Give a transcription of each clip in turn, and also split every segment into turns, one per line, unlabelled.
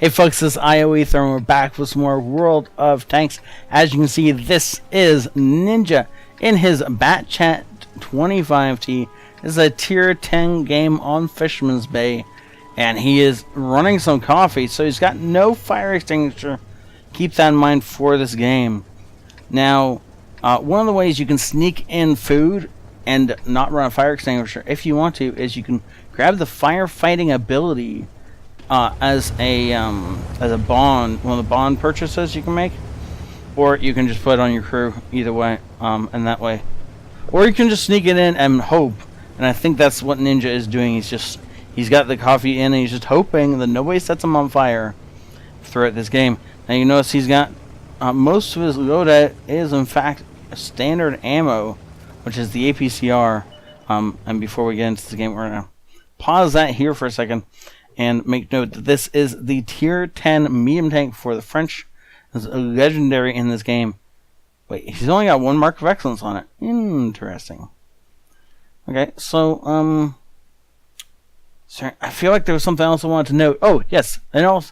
Hey folks, this is ioEther and we're back with some more World of Tanks. As you can see, this is Ninja in his Chât 25t. This is a tier 10 game on Fisherman's Bay. And he is running some coffee, so he's got no fire extinguisher. Keep that in mind for this game. Now, one of the ways you can sneak in food and not run a fire extinguisher, if you want to, is you can grab the firefighting ability as a bond, one of the bond purchases you can make, or you can just put it on your crew. Either way, and that way, or you can just sneak it in and hope. And I think that's what Ninja is doing. He's got the coffee in, and he's just hoping that nobody sets him on fire throughout this game. Now you notice he's got most of his loadout is in fact standard ammo, which is the APCR. And before we get into the game, we're gonna pause that here for a second and make note that this is the tier 10 medium tank for the French. It's legendary in this game. Wait, he's only got one mark of excellence on it. Interesting. Okay, so sorry, I feel like there was something else I wanted to note. Oh yes, and also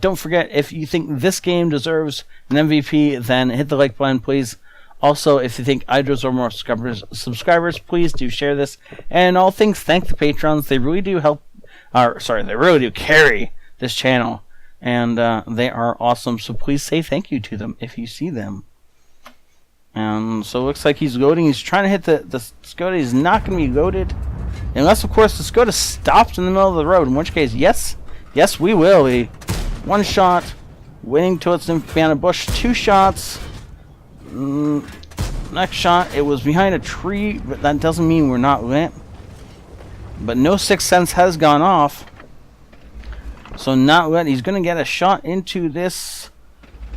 don't forget, if you think this game deserves an MVP, then hit the like button, please. Also, if you think I deserve more subscribers, please do share this. And all things, thank the patrons. They really do help. They really do carry this channel, and they are awesome. So please say thank you to them if you see them. So it looks like he's loading. He's trying to hit the Skoda. He's not going to be loaded, unless of course the Skoda stops in the middle of the road. In which case, yes, we will be. One shot, waiting till it's behind a bush. Two shots. Next shot, it was behind a tree, but that doesn't mean we're not lit. But no sixth sense has gone off, so not lit. He's going to get a shot into this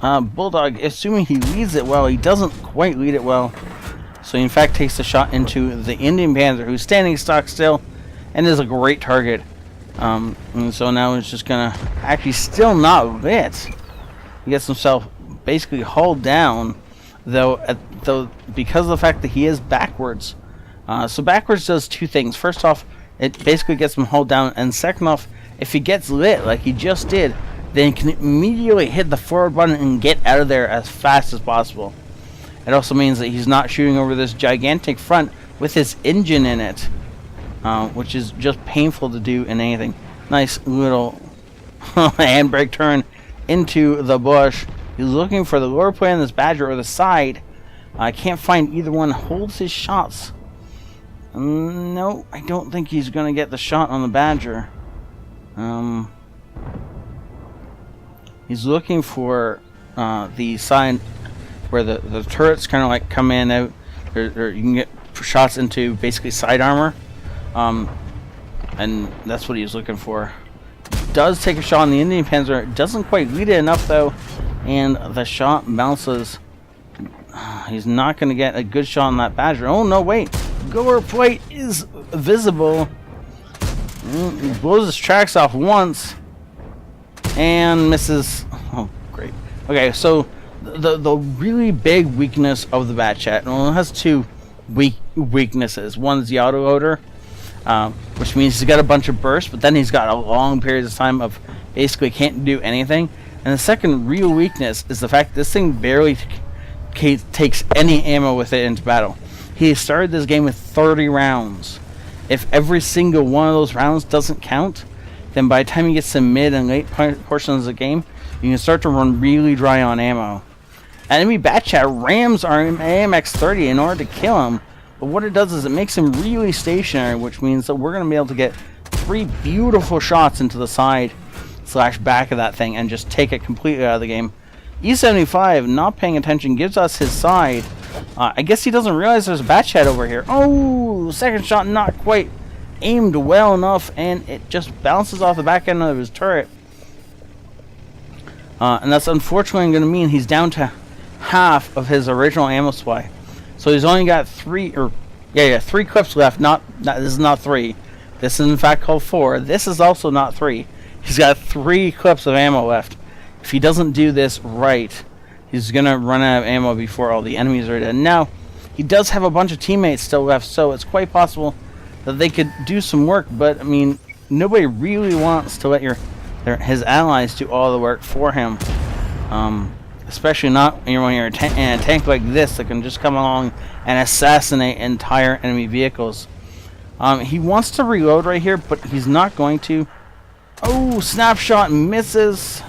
Bulldog, assuming he leads it well. He doesn't quite lead it well, so he in fact takes a shot into the Indian Panther, who's standing stock still and is a great target. And so now it's just going to actually still not lit. He gets himself basically hauled down, though because of the fact that he is backwards. So backwards does two things. First off, it basically gets him hauled down, and second off, if he gets lit like he just did, then he can immediately hit the forward button and get out of there as fast as possible. It also means that he's not shooting over this gigantic front with his engine in it, which is just painful to do in anything. Nice little handbrake turn into the bush. He's looking for the lower plane on this Badger or the side. I can't find either one. Holds his shots. No, I don't think he's going to get the shot on the Badger. He's looking for the side where the turrets kind of like come in out. Or you can get shots into basically side armor. And that's what he's looking for. Does take a shot on the Indian Panther. Doesn't quite lead it enough though. And the shot bounces. He's not going to get a good shot on that Badger. Oh no, wait. Goer plate is visible. He blows his tracks off once and misses. Oh, great. Okay, so the really big weakness of the Chât, well, it has two weaknesses. One is the autoloader, which means he's got a bunch of bursts, but then he's got a long period of time of basically can't do anything. And the second real weakness is the fact that this thing barely takes any ammo with it into battle. He started this game with 30 rounds. If every single one of those rounds doesn't count, then by the time he gets to mid and late portions of the game, you can start to run really dry on ammo. Enemy Chât rams our AMX-30 in order to kill him, but what it does is it makes him really stationary, which means that we're going to be able to get 3 beautiful shots into the side / back of that thing and just take it completely out of the game. E75, not paying attention, gives us his side. I guess he doesn't realize there's a Chât over here. Oh, second shot not quite aimed well enough, and it just bounces off the back end of his turret. And that's unfortunately going to mean he's down to half of his original ammo supply. So he's only got 3 clips left. This is not 3. This is in fact called 4. This is also not 3. He's got 3 clips of ammo left. If he doesn't do this right, he's going to run out of ammo before all the enemies are dead. Now, he does have a bunch of teammates still left, so it's quite possible that they could do some work, but, I mean, nobody really wants to let your his allies do all the work for him. Especially not when you're in a tank like this that can just come along and assassinate entire enemy vehicles. He wants to reload right here, but he's not going to. Oh, snapshot misses.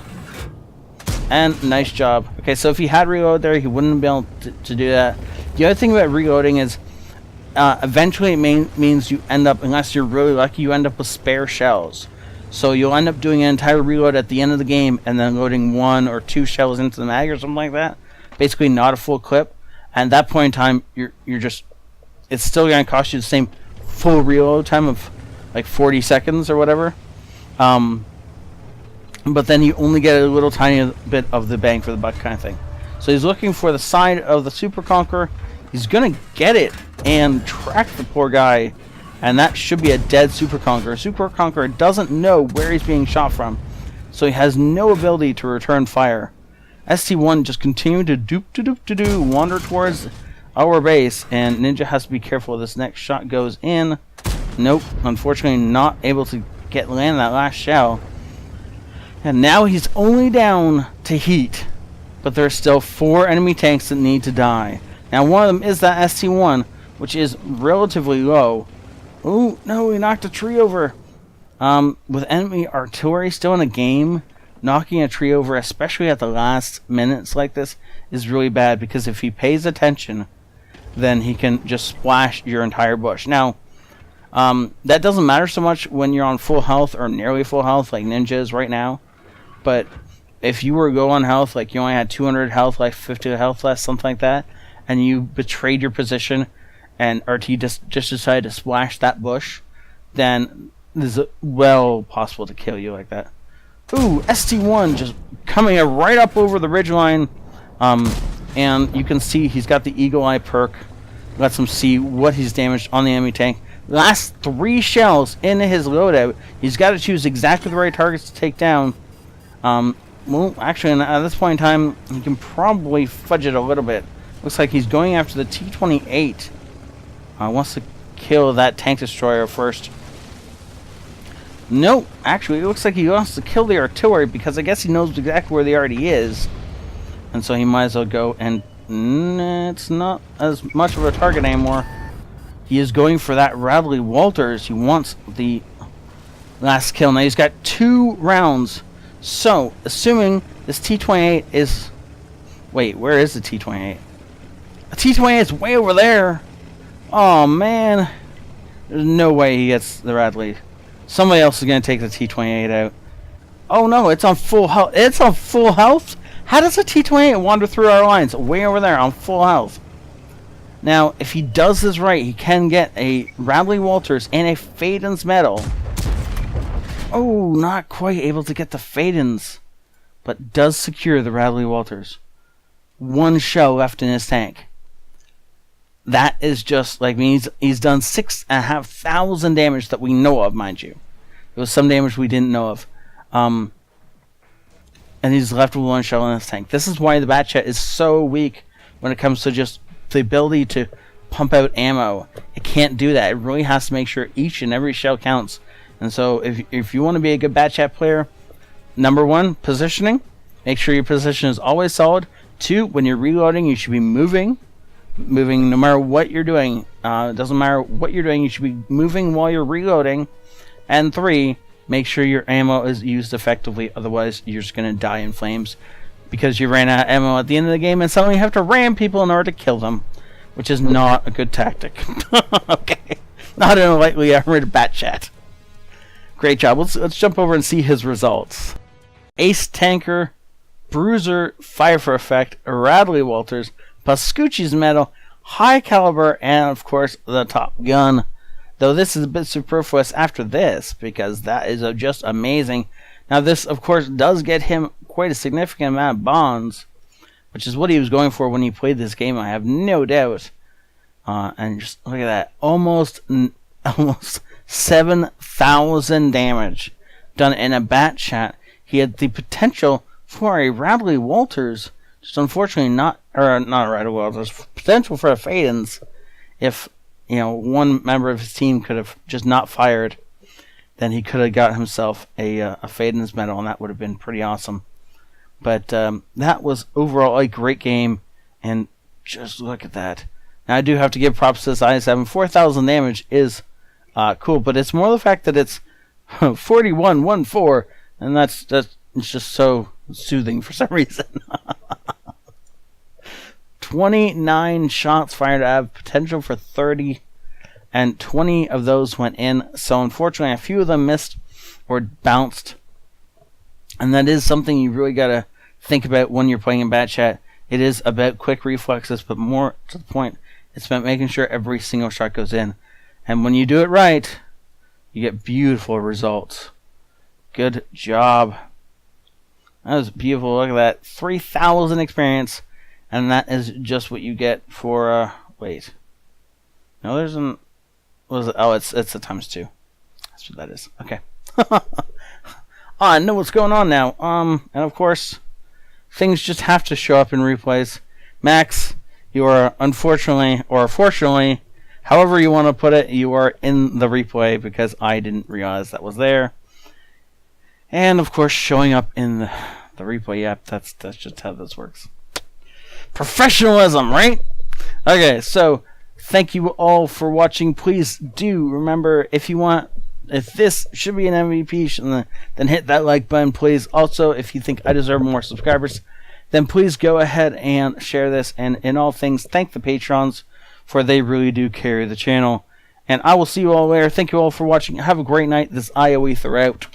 And nice job. Okay, so if he had reload there, he wouldn't be able to do that. The other thing about reloading is eventually it means you end up, unless you're really lucky, you end up with spare shells. So you'll end up doing an entire reload at the end of the game and then loading 1 or 2 shells into the mag or something like that. Basically not a full clip. And at that point in time, it's still going to cost you the same full reload time of like 40 seconds or whatever. But then you only get a little tiny bit of the bang for the buck kind of thing. So he's looking for the side of the Super Conqueror. He's going to get it and track the poor guy. And that should be a dead Super Conqueror. Super Conqueror doesn't know where he's being shot from, so he has no ability to return fire. ST1 just continuing to wander towards our base, and Ninja has to be careful. This next shot goes in. Nope, unfortunately not able to land that last shell. And now he's only down to heat, but there's still 4 enemy tanks that need to die. Now one of them is that ST1, which is relatively low. Oh, no, he knocked a tree over. With enemy artillery still in the game, knocking a tree over, especially at the last minutes like this, is really bad, because if he pays attention, then he can just splash your entire bush. Now, that doesn't matter so much when you're on full health or nearly full health like Ninja is right now, but if you were low on health, like you only had 200 health, like 50 health less, something like that, and you betrayed your position, and RT just decided to splash that bush, then it's well possible to kill you like that. Ooh, ST1 just coming right up over the ridgeline, and you can see he's got the Eagle Eye perk. Lets him see what he's damaged on the enemy tank. Last 3 shells in his loadout. He's got to choose exactly the right targets to take down. Well, actually, at this point in time, he can probably fudge it a little bit. Looks like he's going after the T-28. Wants to kill that tank destroyer first. Nope, actually it looks like he wants to kill the artillery, because I guess he knows exactly where the already is, and so he might as well go, and it's not as much of a target anymore. He is going for that Radley Walters. He wants the last kill. Now he's got 2 rounds, so assuming this T-28 is... Wait, where is the T-28? The T-28 is way over there. Oh man, there's no way he gets the Radley. Somebody else is going to take the T-28 out. Oh no, it's on full health. It's on full health? How does a T-28 wander through our lines? Way over there on full health. Now, if he does this right, he can get a Radley Walters and a Faden's medal. Oh, not quite able to get the Faden's, but does secure the Radley Walters. 1 shell left in his tank. That is just like, he's done 6,500 damage that we know of, mind you. There was some damage we didn't know of. And he's left with 1 shell in his tank. This is why the Batchat is so weak when it comes to just the ability to pump out ammo. It can't do that. It really has to make sure each and every shell counts. And so if you want to be a good Batchat player, number 1, positioning. Make sure your position is always solid. 2, when you're reloading, you should be moving no matter what you're doing. It doesn't matter what you're doing, you should be moving while you're reloading. And 3, make sure your ammo is used effectively, otherwise you're just going to die in flames because you ran out of ammo at the end of the game and suddenly you have to ram people in order to kill them, which is not a good tactic. Okay, not in a lightly armored Batchat. Great job. Let's jump over and see his results. Ace Tanker, Bruiser, Fire for Effect, Radley Walters, Pascucci's medal, High Caliber, and of course the Top Gun. Though this is a bit superfluous after this, because that is just amazing. Now this, of course, does get him quite a significant amount of bonds, which is what he was going for when he played this game, I have no doubt. And just look at that, almost 7,000 damage done in a Batchat. He had the potential for a Radley Walters, just unfortunately not a Radley Walters, potential for a Faden's if, one member of his team could have just not fired. then he could have got himself a fade in his medal, and that would have been pretty awesome. But that was overall a great game, and just look at that. Now, I do have to give props to this i7. 4,000 damage is cool, but it's more the fact that it's 41-1-4, and that's just so soothing for some reason. 29 shots fired. I have potential for 30, and 20 of those went in. So unfortunately, a few of them missed or bounced, and that is something you really gotta think about when you're playing in Bat Chat. It is about quick reflexes, but more to the point, it's about making sure every single shot goes in. And when you do it right, you get beautiful results. Good job. That was beautiful. Look at that. 3,000 experience. And that is just what you get for, wait. No, there's an, what is it? Oh, it's a ×2. That's what that is. Okay. I know what's going on now. And of course, things just have to show up in replays. Max, you are unfortunately, or fortunately, however you want to put it, you are in the replay because I didn't realize that was there. And of course, showing up in the replay app, that's just how this works. Professionalism, right? Okay, so thank you all for watching. Please do remember, if this should be an MVP, then hit that like button, please. Also, if you think I deserve more subscribers, then please go ahead and share this. And in all things, thank the patrons, for they really do carry the channel. And I will see you all later. Thank you all for watching. Have a great night. This is ioEther out.